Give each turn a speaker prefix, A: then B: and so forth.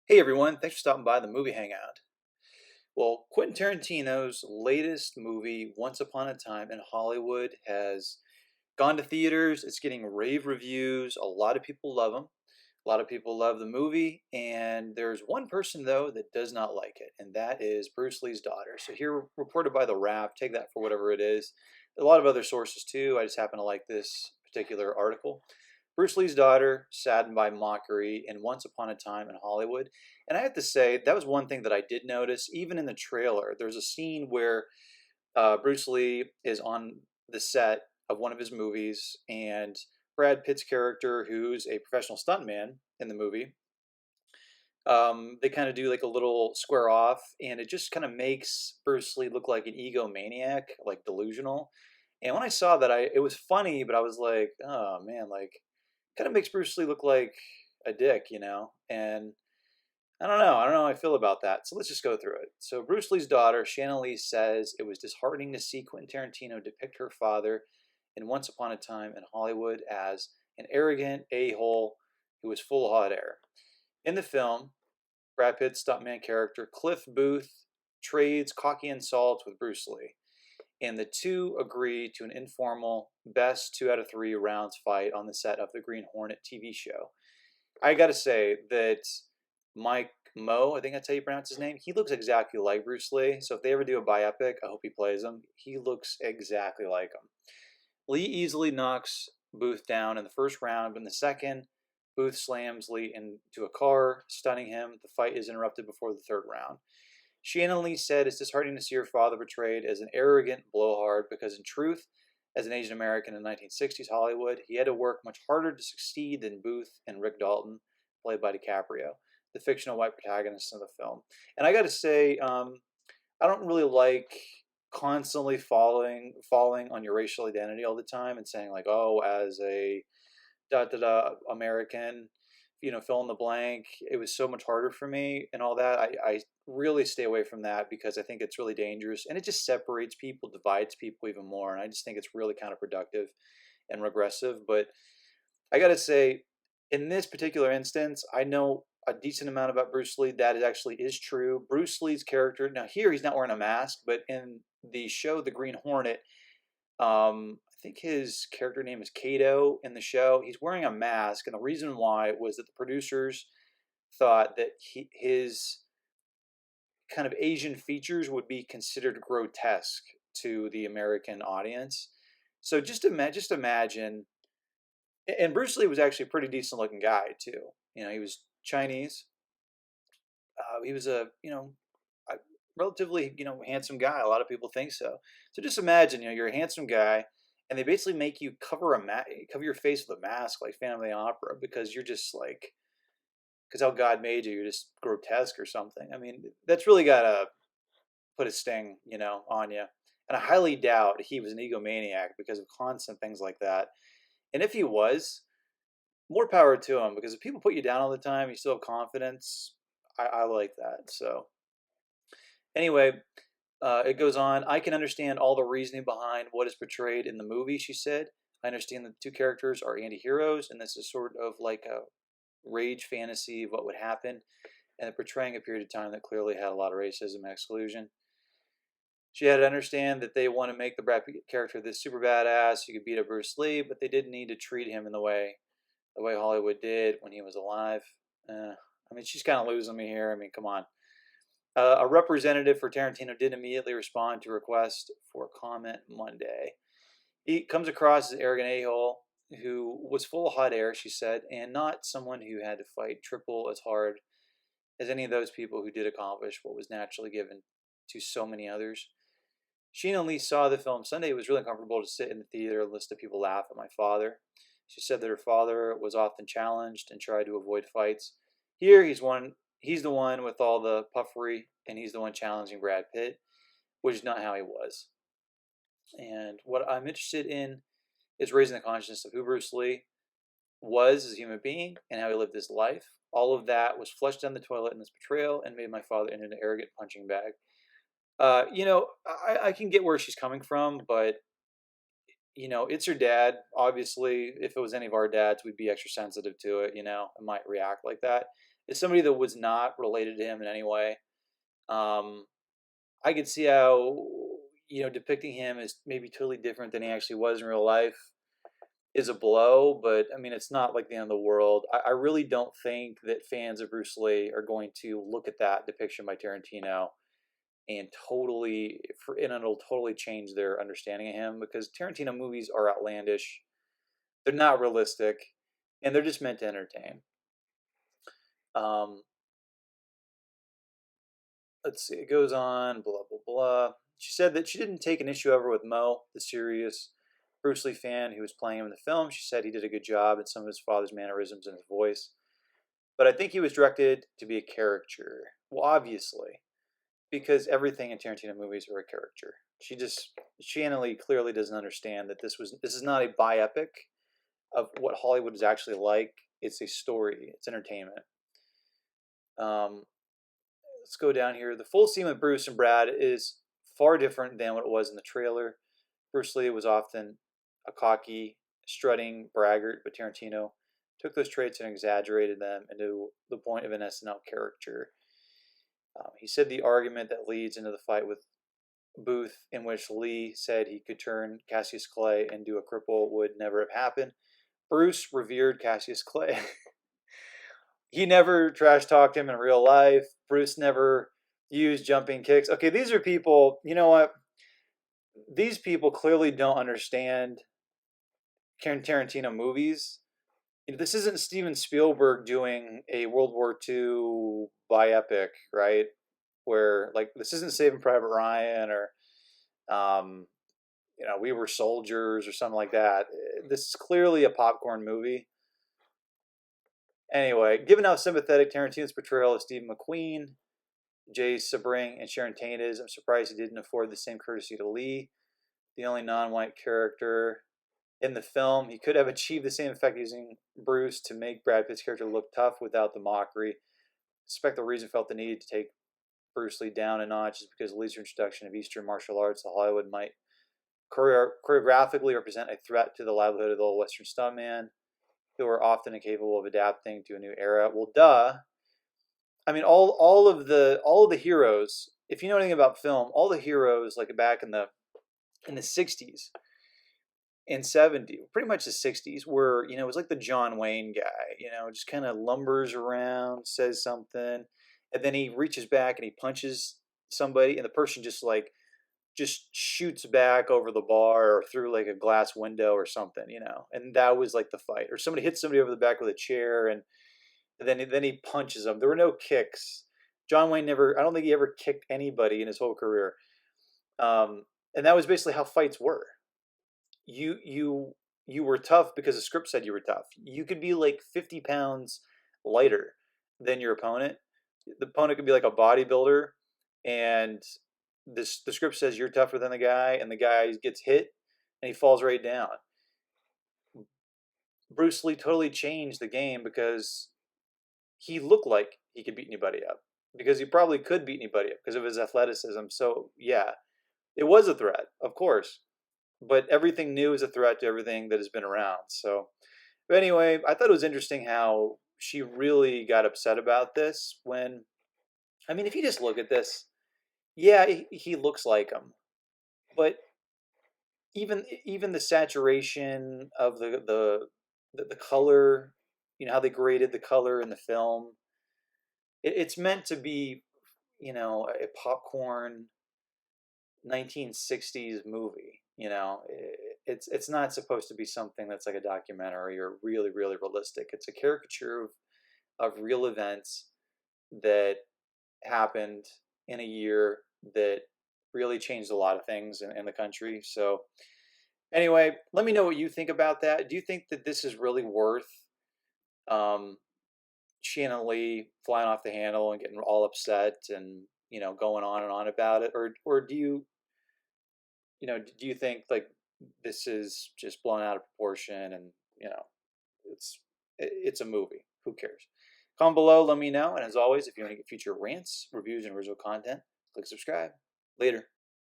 A: Hey everyone, thanks for stopping by the movie Hangout. Well, Quentin Tarantino's latest movie, Once Upon a Time in Hollywood, has gone to theaters. It's getting rave reviews. A lot of people love him. A lot of people love the movie, and there's one person though that does not like it, and that is Bruce Lee's daughter. So here, reported by The Wrap, take that for whatever it is. A lot of other sources too. I just happen to like this particular article. Bruce Lee's daughter, saddened by mockery in Once Upon a Time in Hollywood. And I have to say, that was one thing that I did notice, even in the trailer. There's a scene where Bruce Lee is on the set of one of his movies, and Brad Pitt's character, who's a professional stuntman in the movie, they kind of do like a little square off, and it just kind of makes Bruce Lee look like an egomaniac, like delusional. And when I saw that, it was funny, but I was like, oh man, like kind of makes Bruce Lee look like a dick, you know? And I don't know. I don't know how I feel about that. So let's just go through it. So Bruce Lee's daughter, Shanna Lee, says it was disheartening to see Quentin Tarantino depict her father in Once Upon a Time in Hollywood as an arrogant a-hole who was full of hot air. In the film, Brad Pitt's stuntman character Cliff Booth trades cocky insults with Bruce Lee, and the two agree to an informal best 2 out of 3 rounds fight on the set of the Green Hornet TV show. I gotta say that Mike Moe, I think that's how you pronounce his name, he looks exactly like Bruce Lee. So if they ever do a biopic, I hope he plays him. He looks exactly like him. Lee easily knocks Booth down in the first round, but in the second, Booth slams Lee into a car, stunning him. The fight is interrupted before the third round. Shannon Lee said it's disheartening to see her father portrayed as an arrogant blowhard because, in truth, as an Asian American in 1960s Hollywood, he had to work much harder to succeed than Booth and Rick Dalton, played by DiCaprio, the fictional white protagonists of the film. And I got to say, I don't really like constantly falling on your racial identity all the time and saying like, oh, as a da da da American, fill in the blank. It was so much harder for me and all that. I really stay away from that because I think it's really dangerous and it just separates people, divides people even more. And I just think it's really counterproductive and regressive. But I got to say, in this particular instance, I know a decent amount about Bruce Lee. That is actually is true. Bruce Lee's character, now here he's not wearing a mask, but in the show The Green Hornet, I think his character name is Kato in the show. He's wearing a mask, and the reason why was that the producers thought that his kind of Asian features would be considered grotesque to the American audience. So just imagine, and Bruce Lee was actually a pretty decent looking guy too. He was Chinese. He was a relatively handsome guy. A lot of people think so. So just imagine, you're a handsome guy, and they basically make you cover your face with a mask like Phantom of the Opera because you're just like because how God made you, you're just grotesque or something. I mean, that's really gotta put a sting, on you. And I highly doubt he was an egomaniac because of constant things like that. And if he was, more power to him because if people put you down all the time, you still have confidence. I like that. So anyway, it goes on. I can understand all the reasoning behind what is portrayed in the movie, she said. I understand that the two characters are anti heroes, and this is sort of like a rage fantasy of what would happen, and portraying a period of time that clearly had a lot of racism and exclusion. She had to understand that they want to make the Brad Pitt character this super badass who could beat up Bruce Lee, but they didn't need to treat him in the way Hollywood did when he was alive. I mean, she's kind of losing me here. I mean, come on. A representative for Tarantino did immediately respond to a request for comment Monday. He comes across as arrogant a-hole who was full of hot air, she said, and not someone who had to fight triple as hard as any of those people who did accomplish what was naturally given to so many others. Sheena Lee saw the film Sunday. It was really uncomfortable to sit in the theater and listen to people laugh at my father. She said that her father was often challenged and tried to avoid fights. Here, he's the one with all the puffery, and he's the one challenging Brad Pitt, which is not how he was. And what I'm interested in is raising the consciousness of who Bruce Lee was as a human being and how he lived his life. All of that was flushed down the toilet in this portrayal and made my father into an arrogant punching bag. I can get where she's coming from, but it's her dad. Obviously, if it was any of our dads, we'd be extra sensitive to it. It might react like that. As somebody that was not related to him in any way, um, I could see how, depicting him as maybe totally different than he actually was in real life is a blow, but I mean, it's not like the end of the world. I really don't think that fans of Bruce Lee are going to look at that depiction by Tarantino and and it'll totally change their understanding of him, because Tarantino movies are outlandish. They're not realistic, and they're just meant to entertain. Um, let's see, it goes on, blah, blah, blah. She said that she didn't take an issue ever with Mo, the serious Bruce Lee fan who was playing him in the film. She said he did a good job in some of his father's mannerisms and his voice. But I think he was directed to be a caricature. Well, obviously, because everything in Tarantino movies are a caricature. Shannon Lee clearly doesn't understand that this is not a biopic of what Hollywood is actually like. It's a story. It's entertainment. Um, let's go down here. The full scene with Bruce and Brad is far different than what it was in the trailer. Bruce Lee was often a cocky, strutting braggart, but Tarantino took those traits and exaggerated them into the point of an SNL character. He said the argument that leads into the fight with Booth, in which Lee said he could turn Cassius Clay into a cripple, would never have happened. Bruce revered Cassius Clay. He never trash talked him in real life. Bruce never used jumping kicks. Okay, these are people, you know what? These people clearly don't understand Tarantino movies. This isn't Steven Spielberg doing a World War II biopic, right? Where, like, this isn't Saving Private Ryan or um, We Were Soldiers or something like that. This is clearly a popcorn movie. Anyway, given how sympathetic Tarantino's portrayal of Steve McQueen, Jay Sebring, and Sharon Tate is, I'm surprised he didn't afford the same courtesy to Lee, the only non-white character in the film. He could have achieved the same effect using Bruce to make Brad Pitt's character look tough without the mockery. I suspect the reason felt the need to take Bruce Lee down a notch is because Lee's introduction of Eastern martial arts to Hollywood might choreographically represent a threat to the livelihood of the old Western stuntman, who are often incapable of adapting to a new era. Well, duh. I mean, all of the heroes. If you know anything about film, all the heroes like back in the '60s and '70s, pretty much the '60s, were it was like the John Wayne guy. Just kind of lumbers around, says something, and then he reaches back and he punches somebody, and the person just shoots back over the bar or through like a glass window or something. And that was like the fight. Or somebody hits somebody over the back with a chair, and then he punches them. There were no kicks. John Wayne never. I don't think he ever kicked anybody in his whole career. And that was basically how fights were. You were tough because the script said you were tough. You could be like 50 pounds lighter than your opponent. The opponent could be like a bodybuilder, and the script says you're tougher than the guy, and the guy gets hit and he falls right down. Bruce Lee totally changed the game because he looked like he could beat anybody up, because he probably could beat anybody up because of his athleticism. So yeah, it was a threat, of course, but everything new is a threat to everything that has been around. So, but anyway, I thought it was interesting how she really got upset about this when, I mean, if you just look at this, yeah, he looks like him, but even the saturation of the color, how they graded the color in the film, it's meant to be, a popcorn 1960s movie. It's not supposed to be something that's like a documentary or really really realistic. It's a caricature of real events that happened in a year that really changed a lot of things in the country. So anyway, let me know what you think about that. Do you think that this is really worth um, Shannon Lee flying off the handle and getting all upset and going on and on about it, or do you think like this is just blown out of proportion and it's it's a movie? Who cares? Comment below, let me know. And as always, if you want to get future rants, reviews, and original content, click subscribe. Later.